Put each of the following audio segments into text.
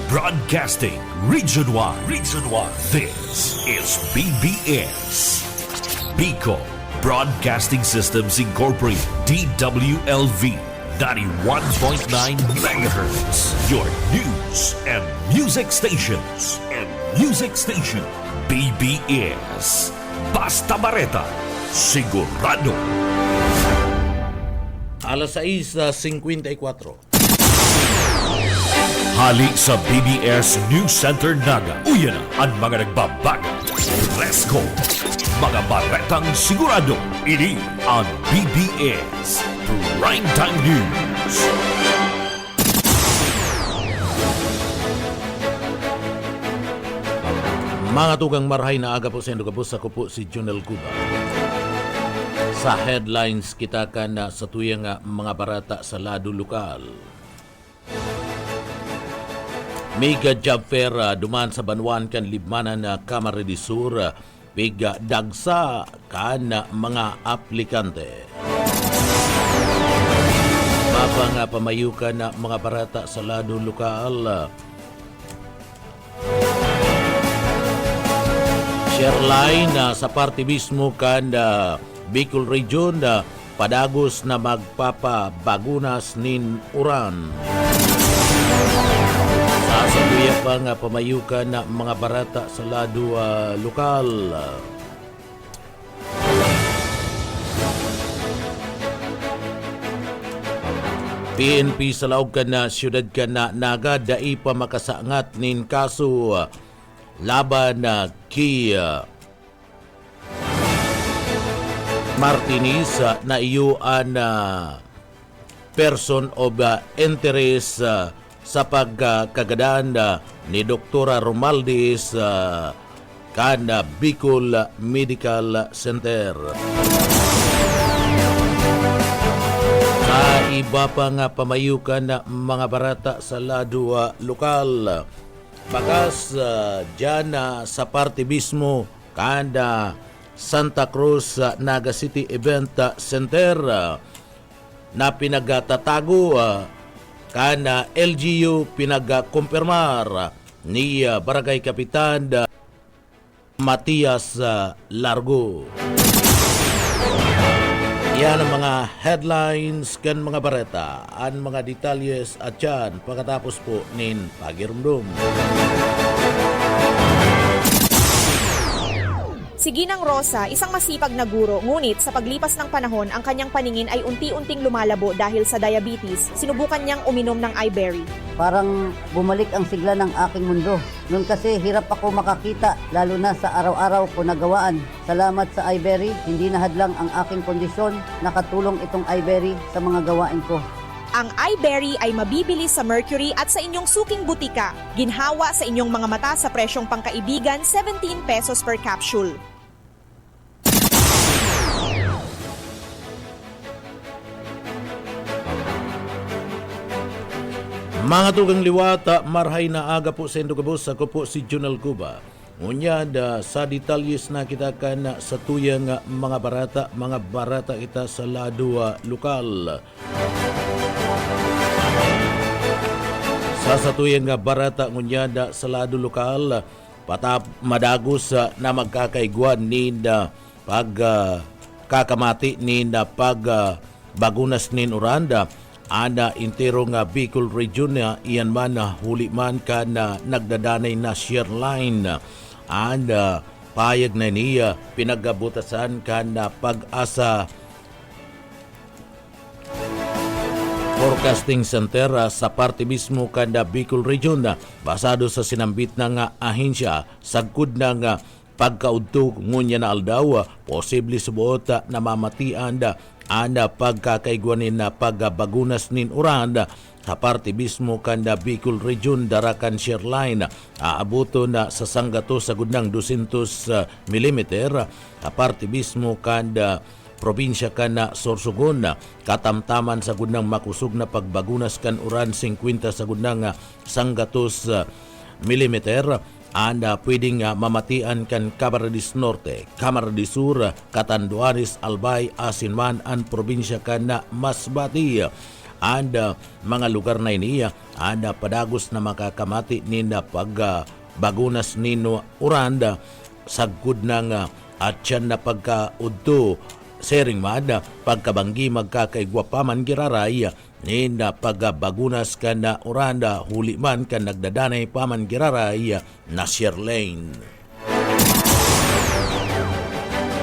Broadcasting Region 1. Region 1. This is BBS. Bicol Broadcasting Systems Incorporated. DWLV. 91.9 megahertz. Your news and music stations. BBS. Basta Bareta. Sigurado. Alas 6:54. Hali sa BBS News Center Naga. Uyan na ang mga nagbabaga. Let's go! Mga baretang sigurado. Ini ang BBS Primetime News. Mga tugang marhay na aga po sa Indogabos, ako po si Junel Cuba. Sa headlines kita kan sa tuyang mga barata sa lado lokal. Mega job fair duman sa Banwan kan libmanan na Kamara de Sur biga dagsa kan mga aplikante. Mapang pamayukan na mga barata sa lado lokal. Shareline sa party mismo kan Bicol Region padagos na magpapabagunas nin uran. Sasaluya pa nga pamayukan na mga barata sa lado lokal. PNP sa laog ka na siyudad ka na Naga dai pa makasangat nin kaso laban na kay Martinez na iyuan person of interest sa pagkagadaan ni Dr. Romaldes kan Bicol Medical Center. Sa iba pa nga pamayukan na mga barata sa lado lokal. Bagas dyan sa parte mismo kanda Santa Cruz Naga City Event Center na pinagtatago kana LGU pinagkumpirmar ni Barangay Kapitan Matias Largo. Yan ang mga headlines kan mga bareta, ang mga detalyes at yan pagkatapos po nin pagirumdum. Si Ginang Rosa, isang masipag na guro, ngunit sa paglipas ng panahon, ang kanyang paningin ay unti-unting lumalabo dahil sa diabetes. Sinubukan niyang uminom ng iBerry. Parang bumalik ang sigla ng aking mundo. Noon kasi hirap ako makakita, lalo na sa araw-araw ko nagawaan. Salamat sa iBerry, hindi nahadlang ang aking kondisyon. Nakatulong itong iBerry sa mga gawain ko. Ang iBerry ay mabibili sa Mercury at sa inyong suking butika. Ginhawa sa inyong mga mata sa presyong pangkaibigan, 17 pesos per capsule. Mga tugang liwata, marhay na aga po sa Indogabos, ako po si Junel Cuba. Ngunyad sa detalyes na kita kan sa tuyang mga barata kita sa lado lokal. Sa tuyang barata ngunyad sa lado lokal, madagos na magkakaiguan ni kakamati ni bagunas nin Uranda. Ana intero nga Bicol Region iyan man huli man ka na nagdadanay na share line. Ana payag na niya pinagabutasan ka na Pag-asa Forecasting Center sa parte mismo kanda Bicol Region basado sa sinambit na nga ahensya sagkod na nga pagkaudtog ngunya na aldaw posible subuot na mamatian ana pagkakaigwanin na pagbagunas nin Uranda sa parte mismo kanda Bicol Region darakan share line aabuto na sa sanggato sa gudnang 200 mm sa parte mismo kanda probinsya kana Sorsogon katamtaman sa gudnang makusog na pagbagunas kan uran 50 sa gudnang sanggatos milimeter anda pwedeng mamatian kan Camarines Norte, Camarines Sur, Catanduanes, Albay, Asinman, ang probinsya kan Masbate. and mga lugar na iniya and padagos na makakamati ninda pag bagunas nino uranda sagkod ng at siyan na pagkaudto sering mada pagkabanggi magkakaigwapaman giraray ninda pagbagunas ka na uranda huli man ka nagdadanay paman giraray na Sherlane.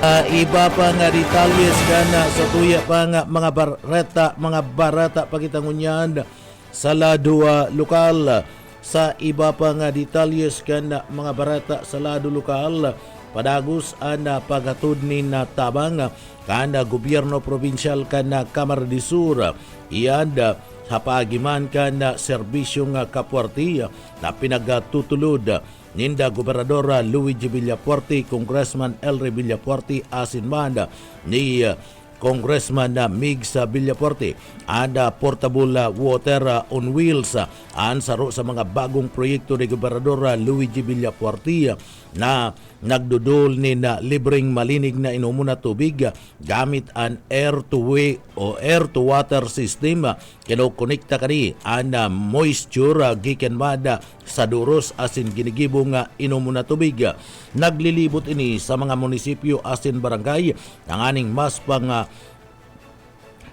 Iba pa nga detalles ka na sa tuya pa nga mga barata pagitangunyan sa lado lokal. Sa iba pa nga detalles ka na mga barata sa lado lokal, padagos ana paghatod ni na tabang kana gobyerno probinsyal kana Camarines del Sur iyan sa paagiman kana serbisyo nga kapwarti na pinagtutulod ninda Gobernador Luigi Villafuerte, Congressman Elry Villafuerte asin man ni Congressman Migs Villafuerte and portable water on wheels ang saro sa mga bagong proyekto ni Gobernador Luigi Villafuerte na nagdudol ni na libreng malinig na inumo na tubig gamit ang air to water system kinokonekta kani ang moisture gikan mada sa duros asin ginigibong inumo na tubig. Naglilibot ini sa mga munisipyo asin barangay ang aning mas pang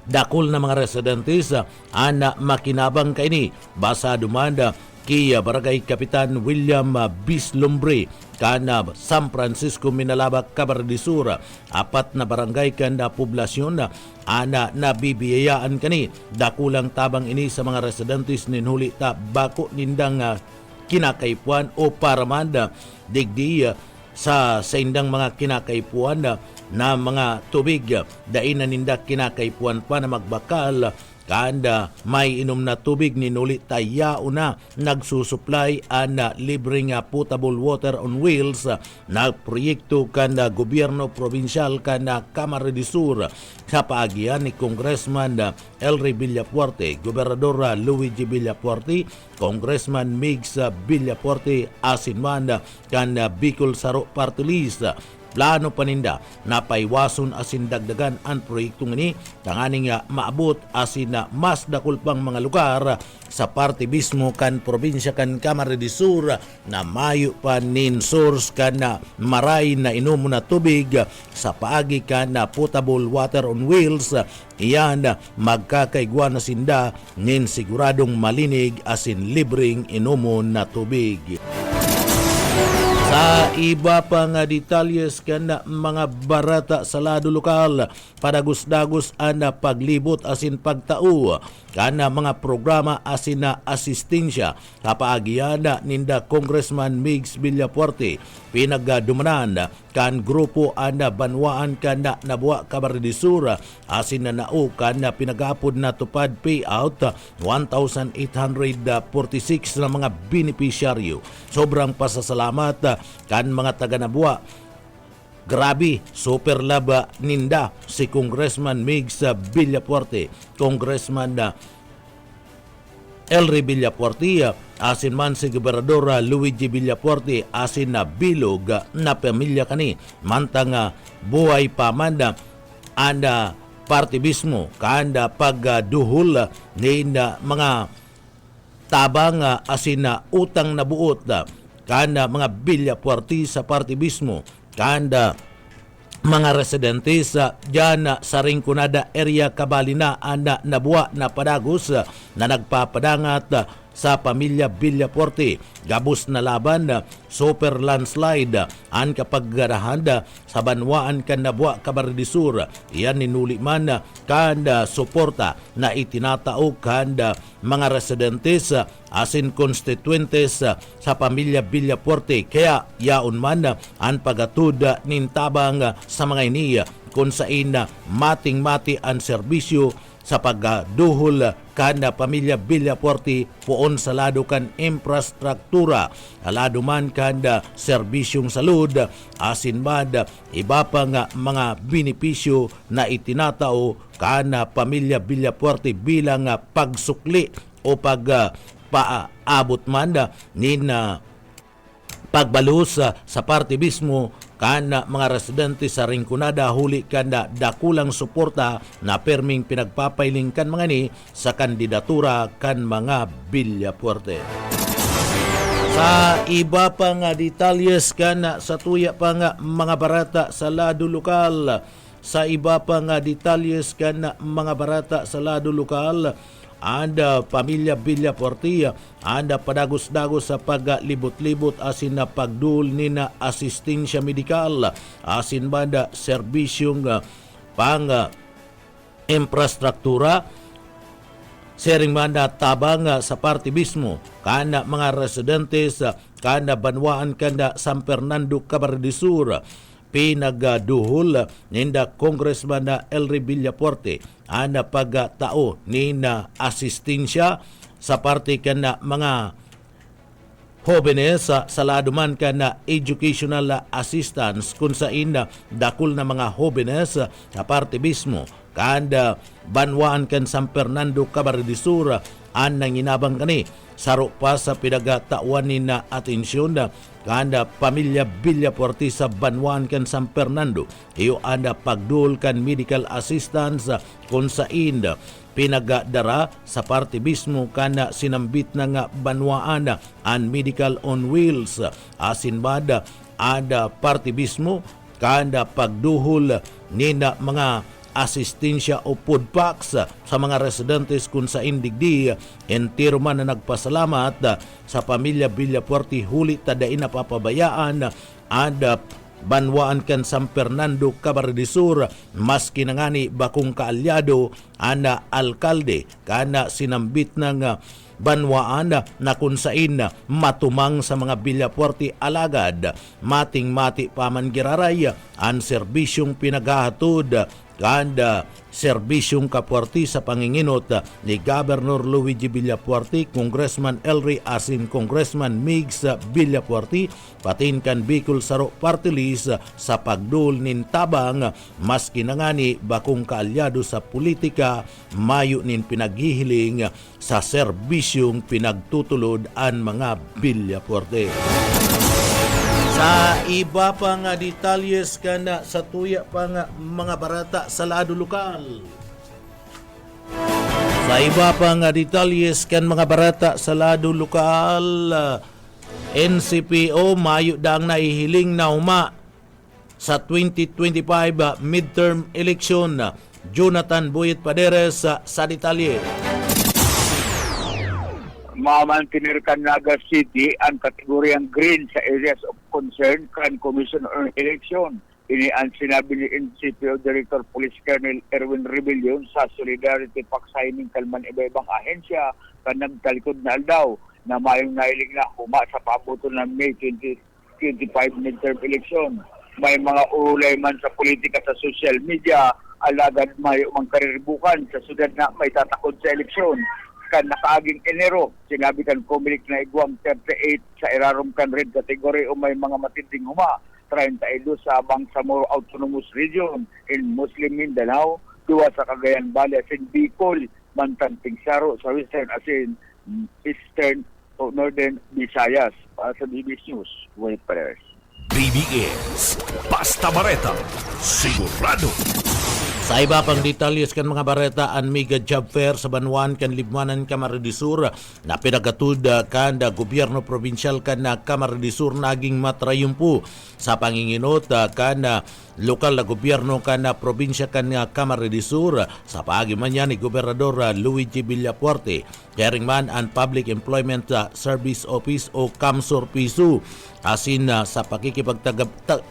dakol na mga residentes ana makinabang kaini basa dumanda kay Barangay Kapitan William Bislombre kana San Francisco Minalaba, Camarines del Sur. Apat na barangay kana poblasyon ana nabibiyayaan kani dakulang tabang ini sa mga residentes ninhuli ta bako nindang kinakaipuan o paramanda digdi sa indang mga kinakaipuan na mga tubig dain na ninda kinakaipuan pa na magbakal kanda may inom na tubig ninuli tayao na nagsusupply ana libreng potable water on wheels na proyekto kanda gobyerno probinsyal kanda Camarines del Sur sa paagian ni Congressman Elry Villafuerte, Gobernador Luigi Villafuerte, Congressman Migs Villafuerte asin man kanda Bicol Saro Party List. Plano paninda na paiwason asin dagdagan ang proyektong ini tanganing maabot asin na mas dakol pang mga lugar sa parte mismo kan probinsya kan Camarines del Sur na mayo pa nin source kan na maray na inumo na tubig sa paagi kan na potable water on wheels iyan magkakaigwa na sinda nin siguradong malinig asin libreng inumo na tubig. Sa iba pa nga detalles kana mga barata sa lado lokal, padagos-dagos ana paglibot asin pagtao kana mga programa asin na asistensya kapaagian ninda Congressman Migs Villafuerte pinagdumanan kan grupo ana banwaan kana nabuwa Camarines del Sur asin na nao kana pinagapod na tupad payout 1,846 na mga beneficiaryo. Sobrang pasasalamat kan mga taga Nabuwa. Grabe, super laba ninda si Congressman Migs Villafuerte, Congressman Elry Villafuerte, asin man si Gobernador Luigi Villafuerte, asin na bilog na pamilya kani, mantang buhay pamanda, anda party mismo, kanda pagduhol ni mga tabang asin na utang na buot, kanda mga Villafuerte sa party mismo, kanda mga residente sa dyan sa Rinconada area Cabalina na nabuwa na padagos na nagpapadangat sa pamilya Villafuerte. Gabos na laban, super landslide ang kapaggarahan sa banwaan kan nabuwa Camarines del Sur. Iyan ninuli man kanda suporta na itinatao kanda mga residentes asin constituentes sa pamilya Villafuerte. Kaya yaon man ang pagatud nintabang sa mga ini kung saan mating-mati ang serbisyo sa pagduhol kana pamilya Villafuerte poon sa lado kan infrastruktura, alado man kanda serbisyong salud, asin man iba pa nga mga benepisyo na itinatao kana pamilya Villafuerte bilang pagsukli o paabot man nin pagbalus sa parte mismo kana mga residente sa Rinconada huli kanda dakulang suporta na perming pinagpapailing kan mga ni sa kandidatura kan mga Villapuerte. Sa iba pa nga detalyes kana sa tuya pa nga mga barata sa lado lokal, sa iba pa nga detalyes kana mga barata sa lado lokal, anda pamilya Villapuerte anda padagos-dagos sa paglibot-libot asin na pagdul ni na asistensya medikal asin banda serbisyong pang infrastruktura sering manda tabang sa party mismo kana mga residentes kana banwaan kanda San Fernando Camarines Sur pinagaduhol ninda Congressman na Elry Villapuerte ana pagtao ni na asistensya sa parte kana mga jóvenes sa laduman kana educational assistance kung saan dakul na mga jóvenes sa parte mismo kanda banwaan kan San Fernando Camarines Sur an nanginabang kani saro pa sa pinagatawan ni na atensyon kanda pamilya Villapuerte sa banwaan kan San Fernando iyo anda pagdul kan medical assistance kung saan pinagadara sa parte mismo kana sinambit na nga banwaan an medical on wheels asin bada ada parte mismo kanda pagduhol ni na mga asistensya o food packs sa mga residentes kung sa indigdi entero man na nagpasalamat sa pamilya Villapuerte huli tadain na papabayaan ada banwaan kan San Fernando Camarines Sur maski na ngani bakong kaalyado ana alkalde kana sinambit ng banwaan na kung saan matumang sa mga Villapuerte alagad mating-mati paman giraray ang serbisyong pinagahatod kanda serbisyong kapuerti sa panginginot ni Governor Luigi Villapuerte, Congressman Elry asin Congressman Migs Villapuerte, patin kan Bicol Saro Party List sa pagdul nin tabang maski na ngani bakong kaalyado sa politika mayo nin pinaghihiling sa serbisyong pinagtutulod an mga Villapuerte. Sa iba pa nga detalyes kana sa tuya pa nga mga barata sa lado lokal. Sa iba pa nga detalyes kan mga barata sa lado lokal, NCPO mayo dang naihiling na uma sa 2025 midterm election. Jonathan Boyet Paderes sa detalye. Mamantinir Naga City ang kategoryang green sa areas of concern kan Commission on Election. Ini ang sinabi ni NCPO Director Police Colonel Erwin Rebellion sa Solidarity Pact signing kalman iba-ibang ahensya kan nagtalikod na aldaw na mayong nailing na huma sa pabuto ng May 2025 midterm election. May mga ulay man sa politika sa social media alagad mayo mang kariribukan sa sudad na may tatakod sa eleksyon. Kan nakaaging Enero, sinabi kan Comelec na igwang 38 sa irarom kan red category o may mga matinding huma, 32 sa Bangsamoro Autonomous Region in Muslim Mindanao, 2 sa Cagayan Valley asin Bicol, Mantanting Saro sa Western asin Eastern o Northern Visayas. Para sa BBS News, Wayne Perez. BBS Basta Bareta Sigurado. Sa iba pang detalyes kan mga bareta ang mega job fair sa Banwaan kan Libmanan Camarines Sur na pinagatud kan da gobyerno probinsyal kan na Camarines Sur naging matrayumpo sa panginginot kan na lokal na gobyerno kan na probinsya kan na Camarines Sur sa paagiman niya ni Gobernador Luigi Villapuerte. Caring man ang Public Employment Service Office o CAMSOR PISU asin sa pagkikipagtabangan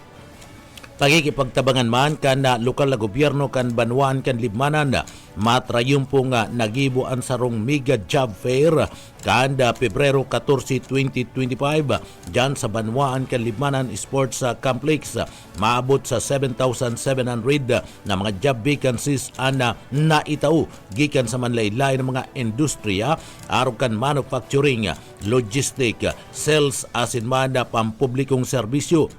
man kan lokal na gobyerno kan Banwaan kan Libmanan matrayumpo nga nagibuan sarong mega job fair kan Pebrero 14, 2025 dyan sa Banwaan kan Libmanan Sports Complex. Maabot sa 7,700 na mga job vacancies ana naitao gikan sa manlaylay ng mga industriya aron kan manufacturing, logistic, sales asin man pampublikong serbisyo.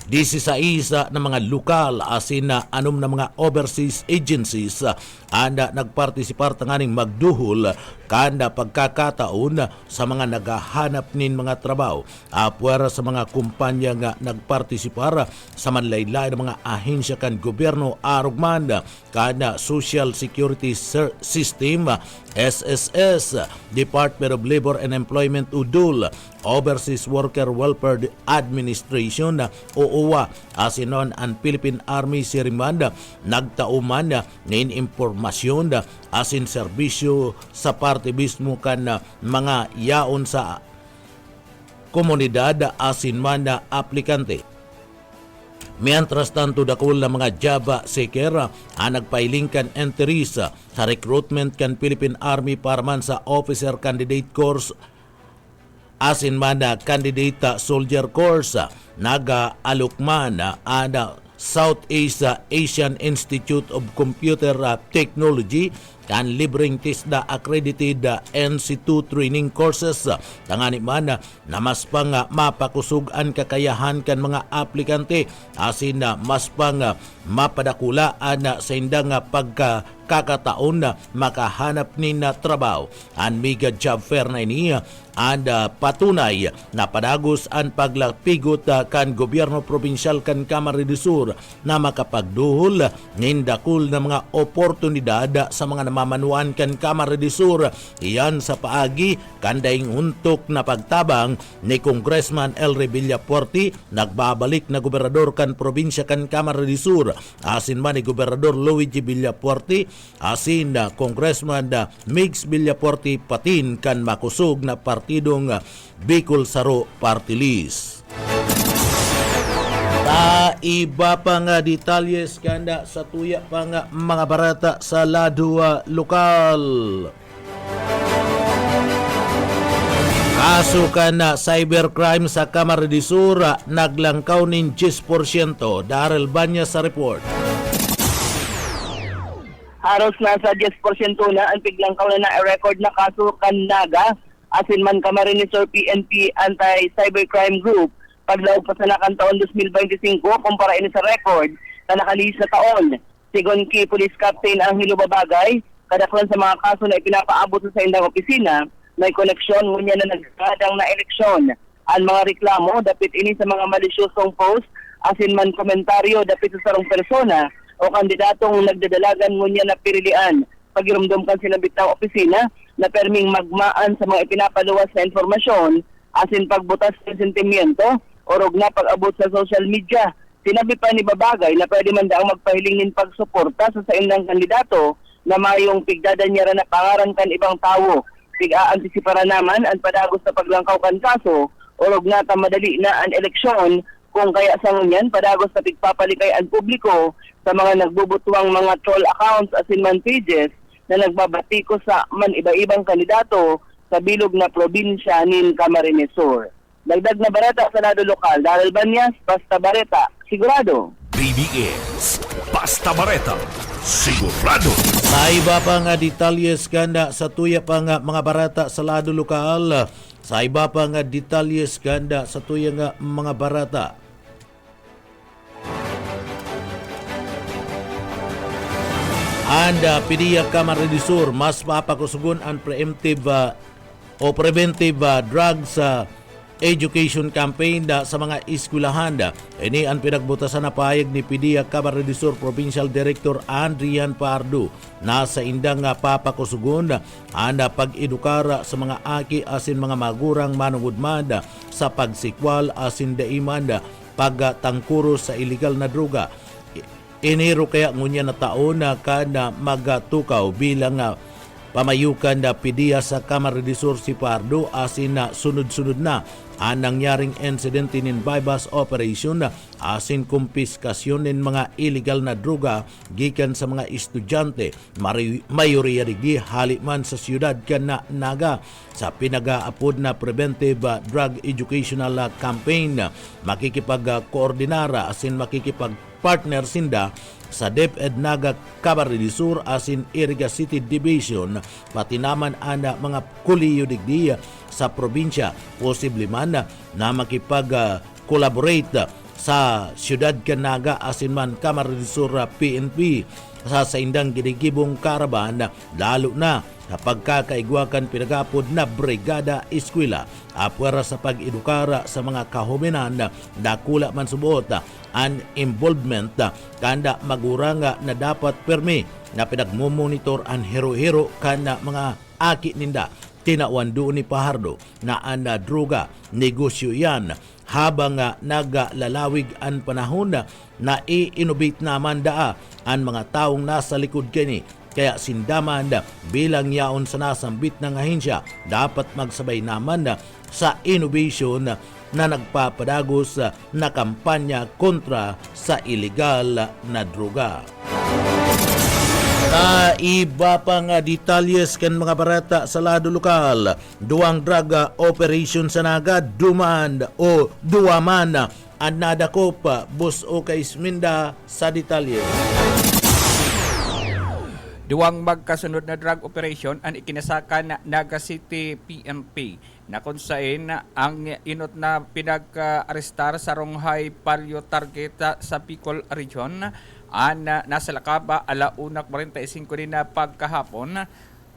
16 na mga lokal asin na anom na mga overseas agencies anda nagpartisipar tanganing magduhol kanda pagkakataon sa mga nagahanap nin mga trabaho. Apwera sa mga kumpanya nga nagpartisipar sa manlaylay ng mga ahensya kan gobyerno arugman kanda Social Security System SSS, Department of Labor and Employment UDOL, Overseas Worker Welfare Administration OOWA, asinon ang Philippine Army Sirimanda nagtauman nin impormasyon asin serbisyo sa parte mismo kan mga yaon sa komunidad asin man na aplikante. Mientras tanto dakol na mga Java seeker ang nagpailing kan entries sa recruitment kan Philippine Army para man sa officer candidate course asin man na candidate soldier course naga-alukman ang Southeast Asian Institute of Computer Technology kan libreng TISDA accredited NC2 training courses tangani man na mas pang mapakusug-an kakayahan kan mga aplikante asin na mas pang mapadakulaan sa indang pagkakataon na makahanap ni na trabaho. Ang mega job fair na ini patunay na padagos ang paglapigot kan gobyerno probinsyal kan Camarines Sur na makapagduhol nindakul na mga oportunidad sa mga namamanuan kan Camarines Sur. Iyan sa paagi kandaing untok na pagtabang ni Congressman Elry Villapuerte, nagbabalik na gobernador kan probinsya kan Camarines Sur, asin man ni Gobernador Luigi Villapuerte, asin na Congressman Migs Villapuerte patin kan makusog na partidong Bicol Saro Party List. Iba pa nga detalyes kanda sa tuya pa nga mga barata sa lado lokal. Kaso ka na cybercrime sa Camarines Sur naglangkaw nin 10%. Darrell Banya sa report. Haros nasa 10% na ang piglangkaw na record na kaso kan Naga asin man Camarines Sur PNP Anti-Cybercrime Group paglaog pa sa nakang taon 2025 kumpara ini sa record na nakalihis na taon. Sigon kay Police Captain Angelo Babagay, kadaklan sa mga kaso na ipinapaabot sa indang opisina, may koneksyon ngunya na nagkadang na eleksyon. Ang mga reklamo dapit ini sa mga malisyosong post asin man komentaryo dapit sa sarong persona o kandidatong nagdadalagan ngunya na pirilian. Pagirumdum kan silang bitang opisina na perming magmaan sa mga ipinapaluwas na informasyon asin pagbutas ng sentimiento o na pag-abot sa social media. Sinabi pa ni Babagay na pwede man daang magpahiling nin pagsuporta sa saindang kandidato na mayong pigdadanyara na pangaran kan ibang tao. Pig-aantisipara naman ang padagos sa paglangkaw kan kaso o na madali na ang eleksyon kung kaya sa ngunyan padagos sa pigpapalikay ang publiko sa mga nagbubutuang mga troll accounts asin man pages na nagbabatiko sa man iba-ibang kandidato sa bilog na probinsya nin Camarines Sur. Dagdag na bareta sa lado lokal, Darrell Banyas, Basta Bareta, sigurado. BBS Basta Bareta, sigurado. Sa iba pa nga detalyes kanda sa tuya pa nga mga barata sa lado lokal. Sa iba pa nga detalyes kanda sa tuya nga mga barata. Anda PDEA Camarines Sur mas mapakusugon ang preventive drugs education campaign sa mga eskwelahan. Ini ang pinagbutasan na pahayag ni PDEA Camarines Sur Provincial Director Andrian Pardo na sa indang papakusugon ang pag-edukara sa mga aki asin mga magurang manungudman sa pagsikwal asin daiman pagtangkuro sa illegal na droga. Enero kaya ngunya na taon na kada magatukaw bilang pamayukan na PDEA sa Camarines Sur si Pardo asin na sunod-sunod na ang nangyaring incident in bypass operation asin kumpiskasyon ng mga illegal na droga gikan sa mga estudyante mayoriya rigi haliman sa siyudad kan na Naga sa pinagaapod na preventive drug educational campaign. Makikipag-koordinara asin makikipag-partner sinda sa DepEd Naga Camarines Sur asin Iriga City Division pati naman ana mga kuliyo digdi sa probinsya posible man na makipag-collaborate sa siyudad Canaga asin man Camarines Sur PNP sa indang ginigibong karaban lalo na kapag kakaigwakan pinagapod na Brigada Eskwela apwera sa pag-edukara sa mga kahuminan dakula man subuot ang involvement kanda maguranga na dapat permi na pinagmumonitor ang hero-hero kana mga aki ninda tinawan doon ni Pahardo na ang droga negosyo yan habang naglalawig ang panahon na i-innovate naman daa ang mga taong nasa likod kini kaya sindaman bilang yaon sa nasambit ng ahensya dapat magsabay naman sa innovation na nagpapadagos na kampanya kontra sa illegal na droga. Iba pang detalyes kan mga barata sa lado lokal. Duang drug operation sa naga duman o duwaman ang nadakop bus o kaisminda sa detalye. Duwang magkasunod na drug operation ang ikinasakan na Naga City PNP na kung saan ang inot na pinag-arestar sa Ronghay Palio target sa Bicol Region ang nasa Lakaba alauna 45 din na pagkahapon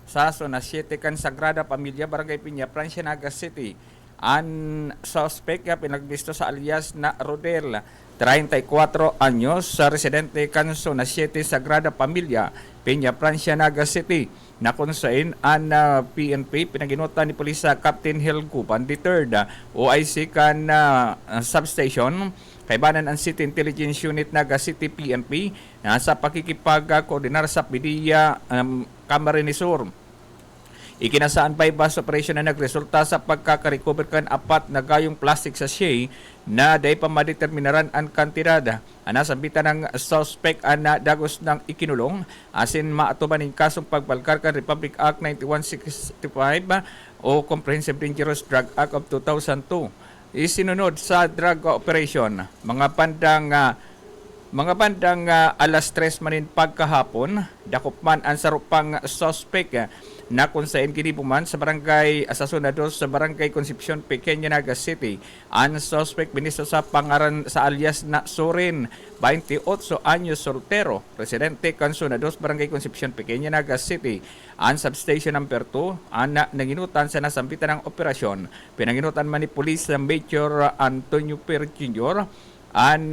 sa Zona 7 kan Sagrada Familia Barangay Piña Francia Naga City. Ang suspect pinagbisto sa alias na Rodel 34 anyos sa residente kan Zona 7 Sagrada Familia Piña Francia Naga City na kung saan ang PNP pinaginutan ni Polisa Captain Hel Guban III OIC kan substation kaibanan ang City Intelligence Unit Naga City PNP na sa pakikipag-koordinar sa PDEA Camarines Sur. Ikinasaan by bus operation na nagresulta sa pagkakarecover kan apat na gayong plastic sachet na day pa madeterminaran ang kantidad. Nasambitan ng suspect na dagos ng ikinulong asin maatuban ng kasong pagbalkar kan Republic Act 9165 o Comprehensive Dangerous Drug Act of 2002. Isinunod sa drug operation mga bandang alas 3 manin pagkahapon dakop man ang sarupang suspect na kung saan kinipuman sa barangay Asasonados sa barangay Concepcion Pequeña Naga City. Ang suspect binisto sa pangaran sa alias na Sorin 28 anyos soltero residente Consonados barangay Concepcion Pequeña Naga City. Ang substation number 2 ang nanginutan sa nasambitan ng operasyon pinanginutan man ni Police Major Antonio Per Jr. ang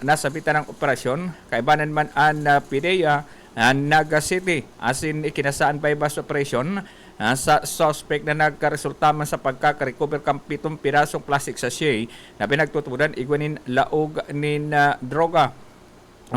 nasabitan ng operasyon kaibanan man ang PDEA Naga City asin ikinasaan by bus operation sa suspect na nagkaresulta man sa pagkakarecover kang 7 pirasong plastic sachet na pinagtutudan igwanin laog nin droga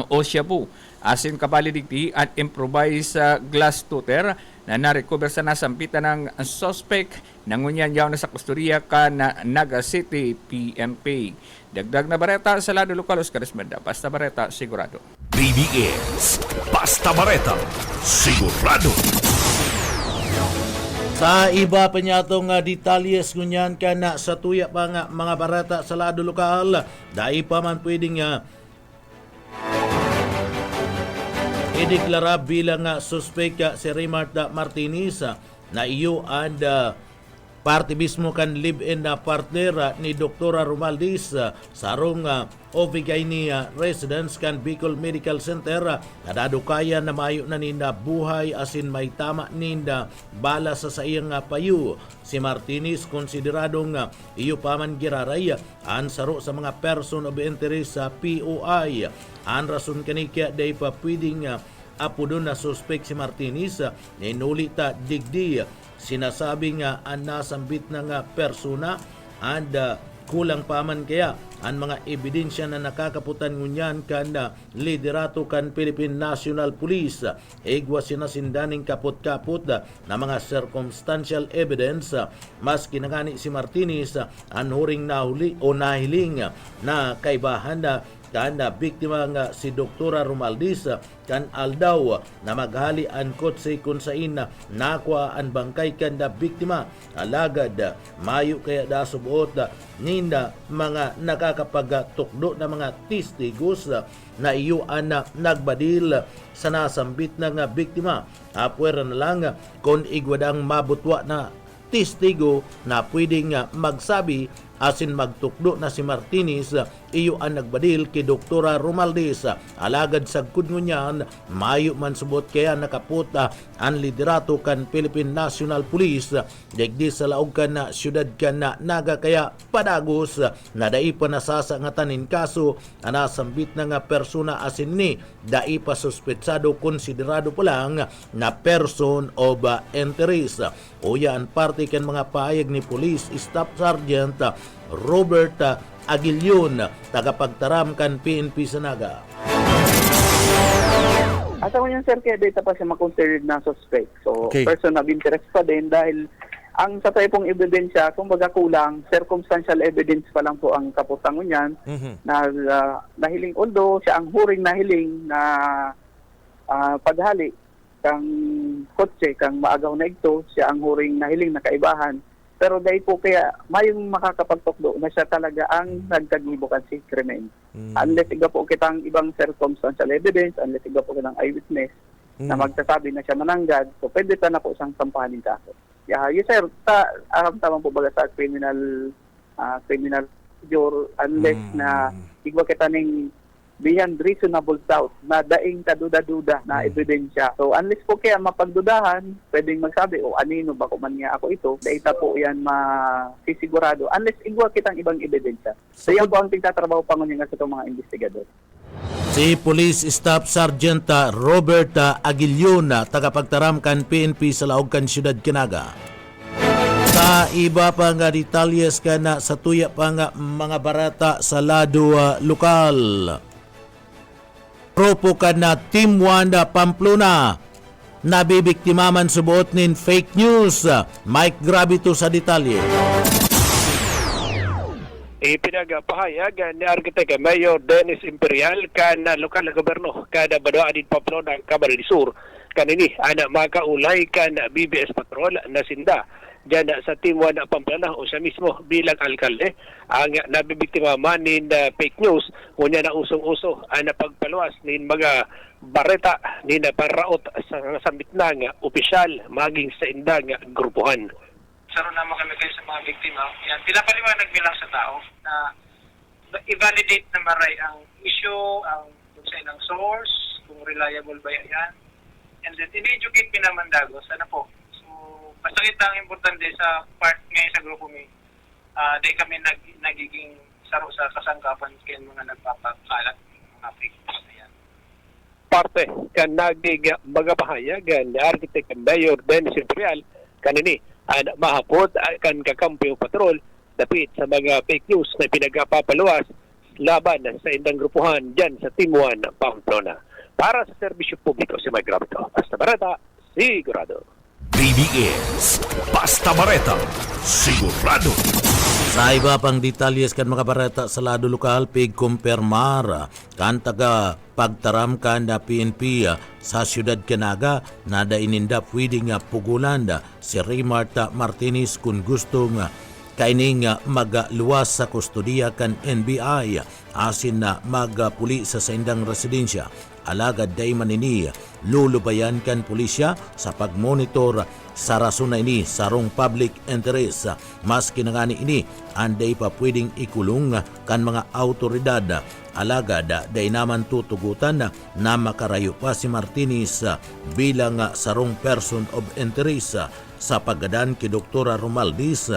o shabu asin kabali digdi ang improvised glass tutor na narecover sa nasampitan ng suspect nangunyan yaw na sa kusturya ka na Naga City PNP. Dagdag na bareta sa lado lokal Oscar Esmerda. Basta bareta, sigurado. BBS Basta Bareta, sigurado. Sa iba pa niya itong detalyes ngunyan ka na sa tuya pa nga mga barata sa lado lokal, dahil pa man pwedeng ideklara bilang suspect si Raymart Martinez na iyo and party mismo kan live-in na partner ni Dr. Romaldiz sarong Ovigaini residence kan Bicol Medical Center nadadukaya na mayo na ninda buhay asin may tama ninda bala sa iyang payu. Si Martinez konsideradong iyo paman giraray an saro sa mga person of interest sa POI. An rason kanikya day pa pwedeng apodon na suspect si Martinez ninulita digdi sinasabing ang nasambit ng persona and kulang paman kaya ang mga ebidensya na nakakaputan ngunyan kan liderato kan Philippine National Police igwa sinasindaning kaput-kaput na mga circumstantial evidence mas kinangani si Martinez ang huring nahuli o nahiling na kaibahan kan biktima nga si Dr. Romaldiz kan aldaw na maghali ang kotse kung sain nakwa ang bangkay kan biktima alagad mayo kaya da subuot ninda mga nakakapagtukdo na mga testigos na iyo ang nagbadil sa nasambit ng biktima. Apwera na lang kung igwadang mabutwa na testigo na pwedeng magsabi asin magtukdo na si Martinez iyo ang nagbadil kay Doktora Romualdez. Alagad sagkod ngunyan mayo man subot kaya nakaputa ang liderato kan Philippine National Police digdi sa laog kan na syudad kan na Naga kaya padagos na dai pa nasasangatanin kaso anasambit na nga persona asin ni dai pa suspetsado konsiderado pa lang na person of interest. Uya ang parte kan mga pahayag ni Police Staff Sergeant Robert Aguilion, tagapagtaram kan PNP sa Naga. Asa ko yan, sir, kaya data pa siya makonsidered na suspect. So, Okay. person of interest pa din dahil ang sa tayo pong ebidensya, kumbaga kulang, circumstantial evidence pa lang po ang kaputangon niyan na nahiling, although siya ang huring nahiling na paghali kang kotse, kang maagaw na ito, siya ang huring nahiling na kaibahan. Pero dahil po kaya mayong makakapagtukdo na siya talaga ang nagkagibukan si krimen. Unless iga po kitang ibang circumstantial evidence, unless iga po kitang eyewitness na magsasabi na siya mananggad, so pwede ta na po siyang sampahanin kaso. Yes sir, tama po baga sa criminal procedure unless na igwa kita ning beyond reasonable doubt na daing kaduda-duda na ebidensya. So unless po kaya mapagdudahan, pwedeng magsabi, anino ba man nga ako ito, data po yan masisigurado unless igwa kitang ibang ebidensya. So yan po ang tingtatrabaho pa nga sa itong mga investigador. Si Police Staff Sergeant Robert Aguilion, tagapagtaram kan PNP sa laog kan siyudad Kinaga. Sa iba pa nga detalyes ka na sa tuya pa nga mga barata sa lado lokal. Propo ka na Team 1 Pamplona. Nabibiktimaman subuot nin fake news. Mike Gravito sa detalye. Ipinagpahayagan ni Arkitek Mayor Dennis Imperial kan lokal na gobyerno kada Badua din Pamplona Camarines Sur kanini ana makaulay kan BBS Patrol na sinda dyan sa Team 1 Pamplona o siya mismo bilang alkalde ang nabibiktima man nin fake news kunya na usong-uso ang pagpaluwas nin mga bareta nin paraot sa sambit na nga opisyal maging sa indang grupuhan. Saro naman kami kayo sa mga biktima. Yan, pinapaliwanag nilang sa tao na i-validate na maray ang issue, ang kung saan ang source, kung reliable ba yan. And then, in-educate pinamandagos. Ano po? So, basta kita ang importante sa part ngayon sa grupo mi. Dahil kami nagiging saro sa kasangkapan kaya mga nagpapakalat mga fake news na yan. Parte kan naging magapahayagan ni Arkitek Mayor Dennis Imperial kanini ang mahapod kan kakampi o patrol dapit sa mga fake news na pinagpapaluwas laban sa indang grupuhan dyan sa Team 1 Pamplona. Para sa serbisyo publiko si Mike Gravito. Basta Barata, sigurado. BBS Basta Bareta, sigurado. Sa iba pang detalyes kan mga barata sa lado lokal, pigkumpirmar kan taga pagtaram kan na PNP sa siyudad Kanaga na da ininda pwedeng pugulan si Raymarta Martinez kung gusto nga kaining magluwas sa kustodiya kan NBI asin na magpuli sa saindang residensya. Alagad day manini lulubayan kan pulisya sa pagmonitor sa rason na ini sarong public interest. Maski na ngani ini anday pa pwedeng ikulong kan mga autoridad. Alagad day naman tutugutan na makarayo pa si Martinez bilang sarong person of interest sa paggadan kay Dr. Romualdez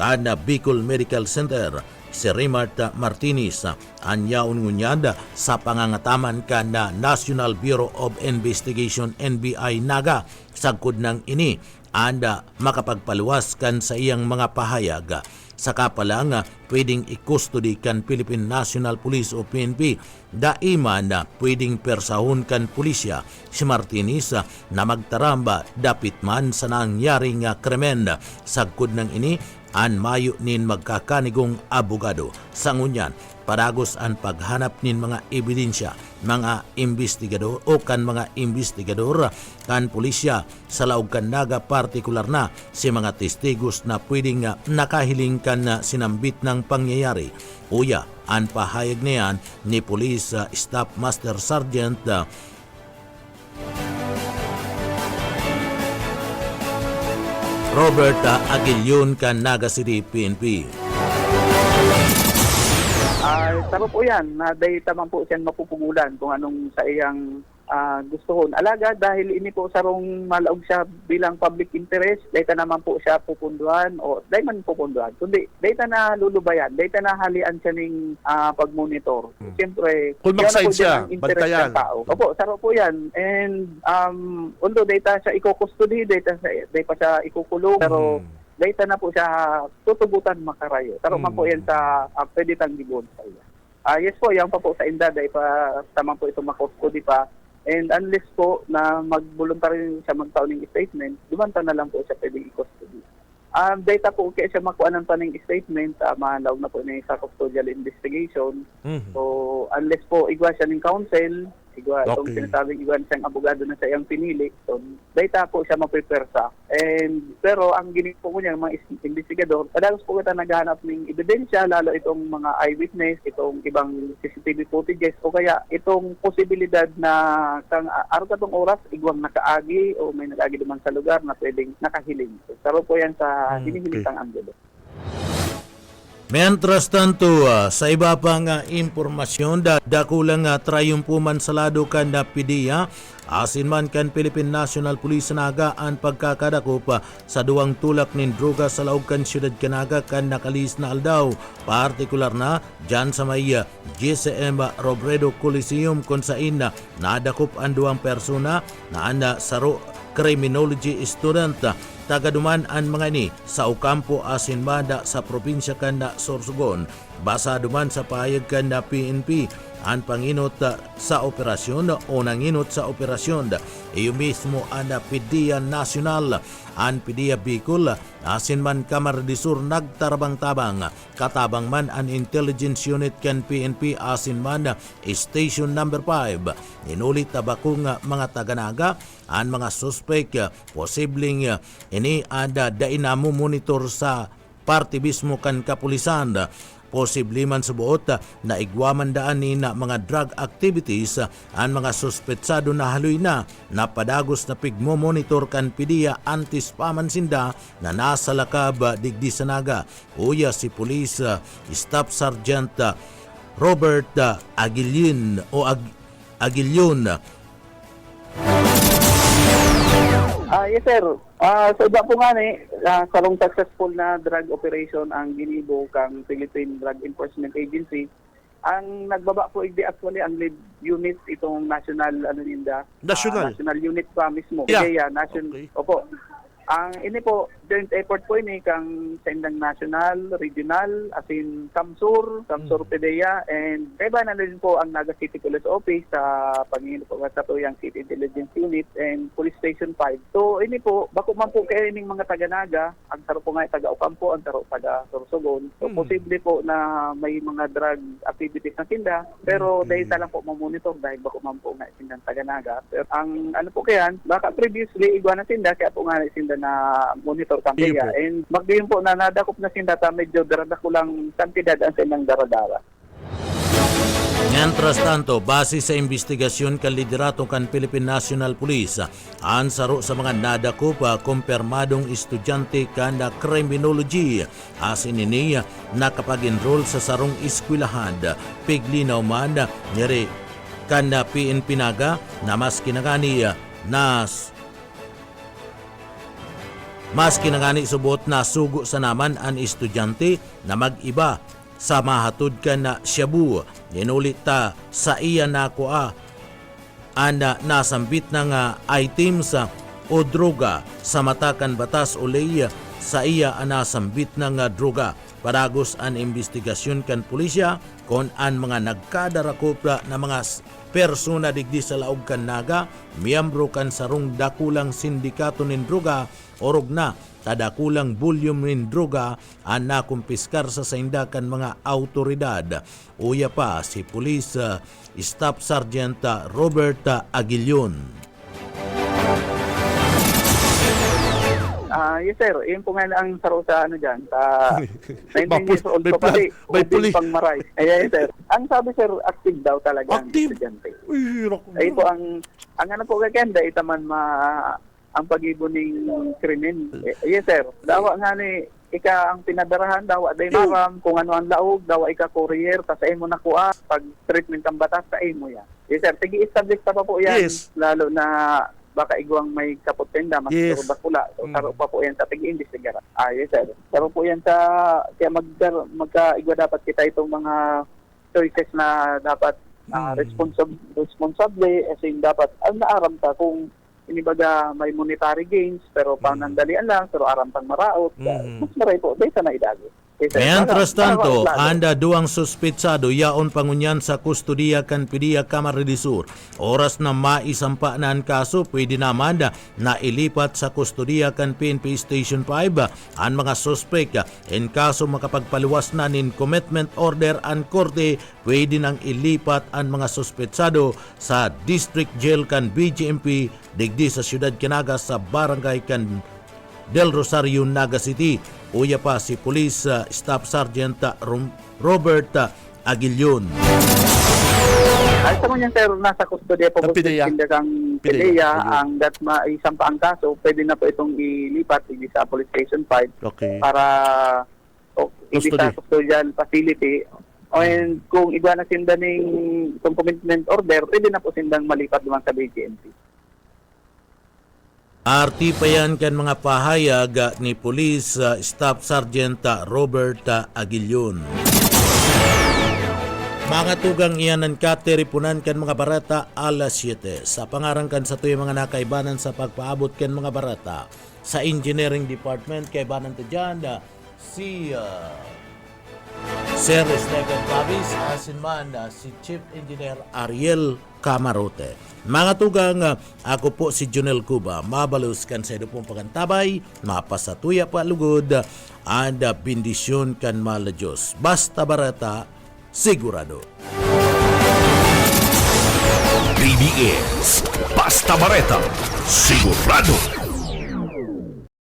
kada Bicol Medical Center. Si Raymarta Martinez anyaon ngunyad sa pangangataman kana National Bureau of Investigation NBI Naga sagkod ng ini anda makapagpaluwas kan sa iyang mga pahayag. Saka pala nga pwedeng i-custody kan Philippine National Police o PNP daiman na pwedeng persahon kan pulisya si Martinez na magtaramba dapit man sa nangyaring krimen. Sagkod ng ini an mayo nin magkakanigong abogado sa ngunyan paragos ang paghanap nin mga ebidensya mga investigador o kan mga investigador kan pulisya sa laog kan Naga partikular na si mga testigos na pwedeng nakahiling kan sinambit ng pangyayari. Uya ang pahayag niyan ni Police Staff Master Sergeant Robert Aguilion kan Naga City PNP. Taro po yan, na data man po siyang mapupugulan kung anong sa iyang gusto alaga dahil ini po sarong malaog siya bilang public interest, data naman po siya pupunduhan o dahil man pupunduhan. Kundi data na lulubayan, data na halian siya ng pag-monitor. Siyempre, Kung mag-side siya, ang interest bantayan. ng tao. Opo, saro po yan. And although data siya i-custody, data pa siya ikukulong, pero data na po siya tutugutan makarayo. Saro man po yan sa pwede tang gibon sa iya. Yes po, yan pa po sa inda, dahil pa tamang po ito makustody pa. And unless po na mag-voluntary siya magtaon ng statement, dumanta na lang po siya pwedeng i-custody. Data po kaya siya makuha pa ng statement, malaw na po na sa custodial investigation. So unless po igwa siya ng counsel, itong sinasabing igwa siyang abogado na siya yung pinili, so data po siya mapipersa. And pero ang ginip po niya mga investigador, padalos po kita naghahanap ng ebidensya, lalo itong mga eyewitness, itong ibang CCTV footages, o kaya itong posibilidad na kang araw katong oras igwang nakaagi o may nakaagi naman sa lugar na pwedeng nakahiling. So, saro po yan sa hinihilitang anggulo. Mientras tanto, sa iba pang impormasyon, dakulang trayumpuman salado kan na PDEA, asin man kan Philippine National Police Naga ang pagkakadakop sa duwang tulak nin droga sa laog kan siyudad Canaga kan nakalis na aldaw, partikular na dyan sa may GCM Robredo Coliseum kung saan nadakop ang duwang persona na anda saro criminology student. Tagaduman ang mga ini sa Ocampo Asinbada sa probinsya kanda Sorsogon. Basa duman sa pahayag kanda PNP ang panginot sa operasyon o nanginot sa operasyon. Iyo mismo ang PDEA Nacional, ang PDEA Bicol, asin man Kamar de Sur nagtarabang-tabang. Katabang man ang intelligence unit kan PNP asin man Station number 5. Inulit tabakong mga taganaga ang mga suspect posibleng ini ada dainamo monitor sa parte mismo kan kapulisan. Posible man subuot na igwaman daan ni na mga drug activities ang mga suspetsado na haloy na napadagos na pigmo-monitor kan PDEA antis pamansinda na nasa lakab digdi sa Naga. Uya si Police Staff Sergeant Robert Aguilion o Aguilion. Yes sir, sa iba po nga sarong successful na drug operation ang ginibo kang Philippine Drug Enforcement Agency. Ang nagbaba po actually ang lead unit itong national national unit pa mismo. Yeah. National. Opo. Ang ini po joint effort po ini kang sa indang national, regional, asin Kamsur PDEA, and iba na rin po ang Naga City Police Office sa pangingin po sa tuyang City Intelligence Unit and Police Station 5. So ini po, bako man po kayo ining mga taga-Naga, ang taro po nga taga Ocampo, ang taro taga Sorsogon. So posible po na may mga drug activities na sinda, pero dahil lang po mamonitor dahil bako man po nga sindang taga-Naga. Pero ang ano po kayan, baka previously igwa na sinda, kaya po nga sinda na monitor kampiya. And magdiyon po na nadakop na sindata, medyo daradakulang kantidad ang silang daradara. Mientras tanto, base sa investigasyon kan liderato kan Philippine National Police, ang saro sa mga nadakop kumpirmadong estudyante kan criminology asin ini nakapag-enroll sa sarong eskwelahan. Piglinaw man nire kan PNP Naga na mas kinangani subot na sugo sa naman ang estudyante na mag-iba sa mahatod ka na Shabu. Inulit sa iya na kuha ang nasambit ng items o droga sa matakan batas ulay sa iya ang nasambit ng droga. Paragos ang investigasyon kan pulisya kung ang mga nagkadarakop na mga persona digdi sa laog kan Naga, miyembro kan sarong dakulang sindikato nin droga, orog na tadakulang volume nin droga ang nakumpiskar sa saindakan mga autoridad. Uya pa si Police Staff Sergeant Robert Aguilion. Yes sir, yun po nga ang saro sa dyan, sa 19 years old pa pati, pang maray. Yes sir. Ang sabi sir, active daw talaga ang estudyante. Ay po ang ano po kaganda, itaman ang pag-ibo ng krimen. Yes sir, dawa nga ni ika ang pinadarahan daw aday maram kung ano ang laog daw ika courier ta sa imo nakuha pag treatment ang batas sa imo yan. Yes sir, sige establish pa po yan. Yes. Lalo na baka igwang may kaputenda mas Yes. bakula. So taro pa po yan sa tig-imbestigar. Yes sir. Taro po yan sa kaya magka-igwa dapat kita itong mga choices na dapat responsable as in dapat ang naaram ta kung inibaga may monetary gains pero panandalian lang pero aram pang maraot. Mas maray po dahil na idago. Mientras tanto, anda duang suspetsado yaon pangunyan sa kustudiya kan PDEA Camarines Sur. Oras na maisampa na ang kaso, pwede naman na ilipat sa kustudiya kan PNP Station 5 ang mga suspek. In kaso makapagpaluwas na nin commitment order ang korte, pwede nang ilipat ang mga suspetsado sa District Jail kan BGMP digdi sa Siyudad Canaga sa Barangay kan Del Rosario, Naga City. Uya pa si Police Staff Sergeant Robert Aguilion. Ay sa mga sir, nasa kustodiya po Ang PDEA. kang PDEA. PDEA ang dat maisampa ang kaso, pwede na po itong ilipat sa Police Station 5 Okay. para hindi sa custodial facility. And kung iba na sinda ng commitment order, pwede na po sindang malipat naman sa BGMP. Arti pa yan kan mga pahayag ni Police Staff Sergeant Robert Aguilion. Mga tugang iyan ng kateripunan kan mga barata alas 7. Sa pangarangkan sa tuyo mga nakaibanan sa pagpaabot kan mga barata sa Engineering Department, kaibanan to dyan si Sir Stephen Babis, asin man si Chief Engineer Ariel Camarote. Mga tugang, ako po si Junel Cuba, mabalus kan sa pong pagantabay, mapasatuya pa lugod, and bendisyon kan mala Diyos. Basta barata, sigurado. BBS Basta Bareta, sigurado.